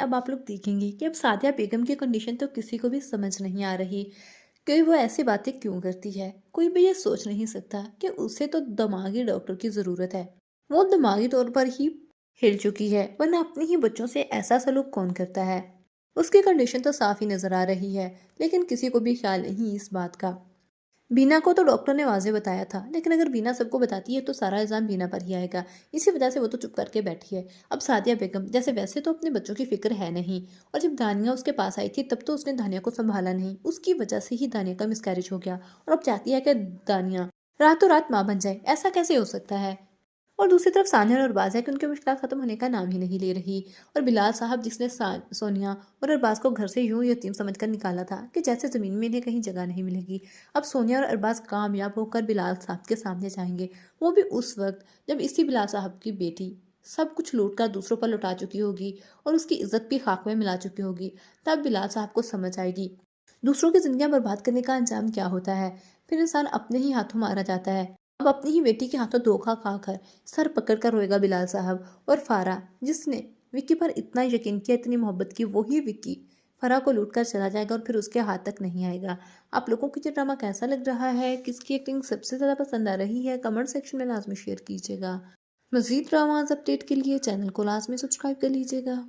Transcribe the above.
अब आप लोग देखेंगे कि अब सादिया बेगम की कंडीशन तो किसी को भी समझ नहीं आ रही कि वो ऐसी बातें क्यों करती है। कोई भी ये सोच नहीं सकता कि उसे तो दिमागी डॉक्टर की ज़रूरत है। वो दिमागी तौर पर ही हिल चुकी है, वरना अपने ही बच्चों से ऐसा सलूक कौन करता है। उसकी कंडीशन तो साफ ही नज़र आ रही है, लेकिन किसी को भी ख्याल नहीं इस बात का। बीना को तो डॉक्टर ने वाज़ेह बताया था, लेकिन अगर बीना सबको बताती है तो सारा इल्ज़ाम बीना पर ही आएगा। इसी वजह से वो तो चुप करके बैठी है। अब सादिया बेगम जैसे वैसे तो अपने बच्चों की फ़िक्र है नहीं, और जब दानिया उसके पास आई थी तब तो उसने दानिया को सँभाला नहीं। उसकी वजह से ही दानिया का मिसकैरेज हो गया, और अब चाहती है कि दानिया रातों रात माँ बन जाए। ऐसा कैसे हो सकता है? और दूसरी तरफ सानिया और अरबाज़ है कि उनकी मुश्किल ख़त्म होने का नाम ही नहीं ले रही। और बिलाल साहब जिसने सोनिया और अरबाज़ को घर से यूं यतीम समझकर निकाला था कि जैसे ज़मीन में इन्हें कहीं जगह नहीं मिलेगी, अब सोनिया और अरबाज़ कामयाब होकर बिलाल साहब के सामने जाएंगे, वो भी उस वक्त जब इसी बिलाल साहब की बेटी सब कुछ लूट कर दूसरों पर लौटा चुकी होगी और उसकी इज्जत भी खाक में मिला चुकी होगी। तब बिलाल साहब को समझ आएगी दूसरों की जिंदगियां बर्बाद करने का अंजाम क्या होता है। फिर इंसान अपने ही हाथों मारा जाता है। अब अपनी ही बेटी के हाथों धोखा खाकर सर पकड़कर रोएगा बिलाल साहब। और फारा, जिसने विक्की पर इतना यकीन किया, इतनी मोहब्बत की, वही विक्की फरा को लूट कर चला जाएगा और फिर उसके हाथ तक नहीं आएगा। आप लोगों को ये ड्रामा कैसा लग रहा है? किसकी एक्टिंग सबसे ज़्यादा पसंद आ रही है? कमेंट सेक्शन में लाजमी शेयर कीजिएगा। मज़ीद ड्रामाज अपडेट के लिए चैनल को लाजमी सब्सक्राइब कर लीजिएगा।